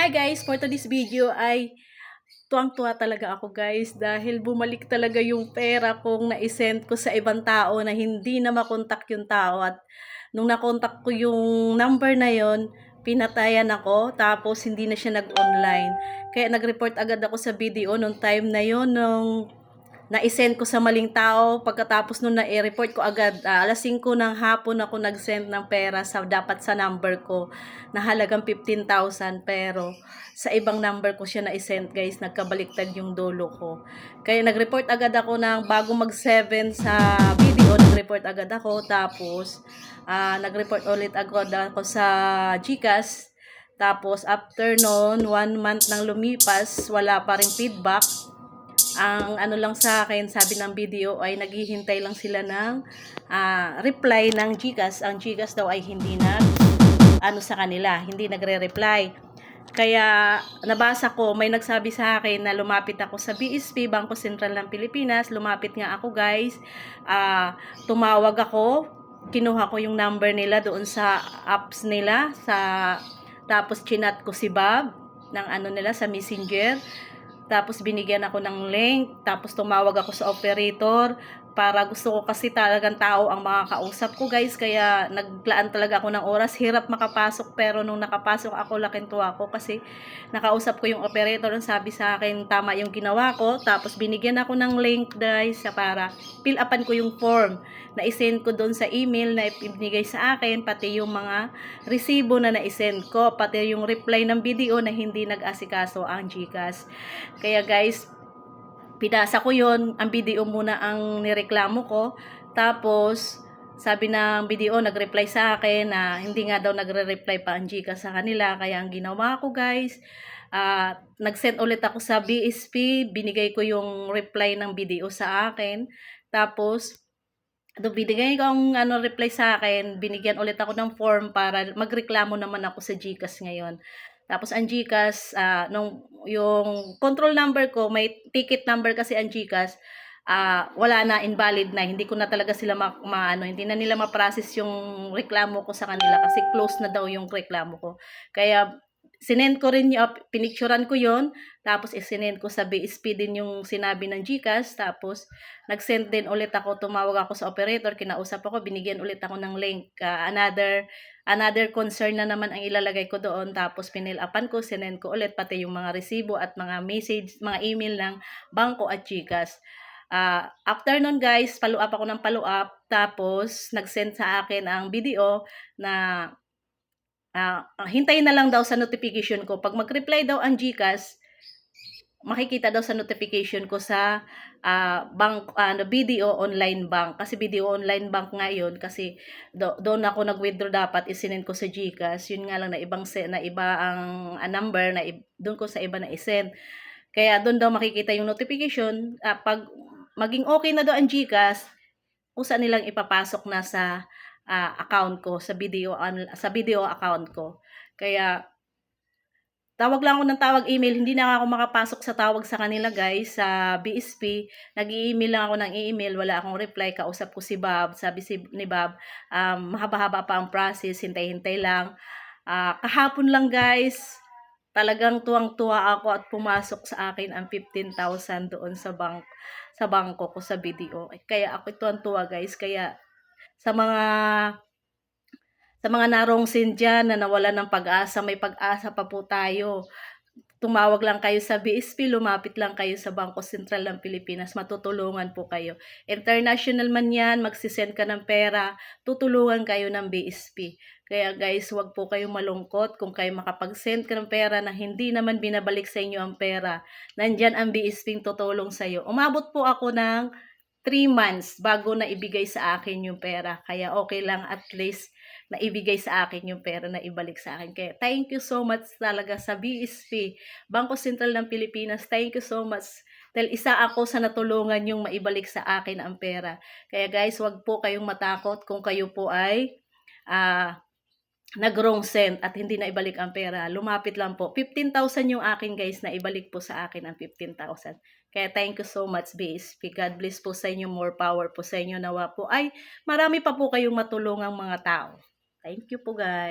Hi guys, for today's video ay tuwang-tuwa talaga ako guys dahil bumalik talaga yung pera kong na-send ko sa ibang tao na hindi na makontak yung tao at nung nakontak ko yung number na yon, pinatayan ako tapos hindi na siya nag-online. Kaya nag-report agad ako sa BDO nung time na yon nung na-send ko sa maling tao. Pagkatapos nun na-report ko agad, alas 5 ng hapon ako nag-send ng pera sa dapat sa number ko na halagang 15,000 pero sa ibang number ko siya na-send guys, nagkabaliktad yung dulo ko. Kaya nag-report agad ako ng bago mag 7 sa video, nag-report agad ako tapos nag-report ulit agad ako sa GCash. Tapos after noon, 1 month nang lumipas, wala pa ring feedback. Ang ano lang sa akin, sabi ng video ay naghihintay lang sila ng reply ng GCash. Ang GCash daw ay hindi sa kanila, hindi nagre-reply. Kaya nabasa ko, may nagsabi sa akin na lumapit ako sa BSP, Bangko Sentral ng Pilipinas. Lumapit nga ako guys. Tumawag ako, kinuha ko yung number nila doon sa apps nila, tapos chinat ko si Bob ng ano nila sa Messenger. Tapos binigyan ako ng link, tapos tumawag ako sa operator para gusto ko kasi talagang tao ang makakausap ko guys, kaya naglaan talaga ako ng oras. Hirap makapasok pero nung nakapasok ako, laking tuwa ko kasi nakausap ko yung operator. Ang sabi sa akin tama yung ginawa ko, tapos binigyan ako ng link guys para fill upan ko yung form na isend ko doon sa email na ibinigay sa akin, pati yung mga resibo na na-isend ko, pati yung reply ng video na hindi nag-asikaso ang GCash. Kaya guys, pinasa ko yon, ang video muna ang nireklamo ko. Tapos sabi ng video, nag-reply sa akin na hindi nga daw nagre-reply pa ang GCash sa kanila. Kaya ang ginawa ko guys, nag-send ulit ako sa BSP, binigay ko yung reply ng video sa akin. Tapos binigay ko ang reply sa akin, binigyan ulit ako ng form para magreklamo naman ako sa GCash ngayon. Tapos ang GCash, nung yung control number ko, may ticket number kasi ang GCash, wala na, invalid na. Hindi ko na talaga sila hindi na nila ma-process yung reklamo ko sa kanila kasi close na daw yung reklamo ko. Kaya sinend ko rin yung, pinicturan ko yon, tapos isinend ko sa BSP din yung sinabi ng GCash, tapos nag-send din ulit ako, tumawag ako sa operator, kinausap ako, binigyan ulit ako ng link, another concern na naman ang ilalagay ko doon, tapos pinilapan ko, sinend ko ulit, pati yung mga resibo at mga message, mga email ng bangko at GCash. After nun guys, follow up ako ng follow up, tapos nag-send sa akin ang video na hintayin na lang daw sa notification ko. Pag mag-reply daw ang GCash, makikita daw sa notification ko sa BDO Online Bank. Kasi BDO Online Bank ngayon, kasi doon ako nag-withdraw, dapat isinend ko sa GCash. Yun nga lang na iba ang number na doon ko sa iba na isend. Kaya doon daw makikita yung notification. Pag maging okay na daw ang GCash, kusa nilang ipapasok na sa account ko, sa video account ko. Kaya tawag lang ako ng tawag, email, hindi na ako makapasok sa tawag sa kanila guys, sa BSP. Nag-i-email lang ako ng email, wala akong reply. Kausap ko si Bob, sabi ni Bob, mahaba-haba pa ang process, hintay-hintay lang. Kahapon lang guys, talagang tuwang-tuwa ako at pumasok sa akin ang 15,000 doon sa bangko ko sa BDO. Kaya ako tuwang-tuwa guys, kaya sa mga narongsin dyan na nawalan ng pag-asa, may pag-asa pa po tayo. Tumawag lang kayo sa BSP, lumapit lang kayo sa Bangko Sentral ng Pilipinas, matutulungan po kayo. International man yan, magsisend ka ng pera, tutulungan kayo ng BSP. Kaya guys, wag po kayong malungkot kung kayo makapag-send ka ng pera na hindi naman binabalik sa inyo ang pera. Nandyan ang BSP tutulong sa iyo. Umabot po ako ng 3 months bago na ibigay sa akin yung pera. Kaya okay lang, at least na ibigay sa akin yung pera, na ibalik sa akin. Kaya thank you so much talaga sa BSP, Bangko Sentral ng Pilipinas. Thank you so much. Dahil isa ako sa natulungan yung maibalik sa akin ang pera. Kaya guys, wag po kayong matakot kung kayo po ay nag-wrong send at hindi na ibalik ang pera. Lumapit lang po. 15,000 yung akin guys, na ibalik po sa akin ang 15,000. Kaya thank you so much BSP. God bless po sa inyo, more power po sa inyo. Nawa po ay marami pa po kayong matulungang mga tao. Thank you po guys.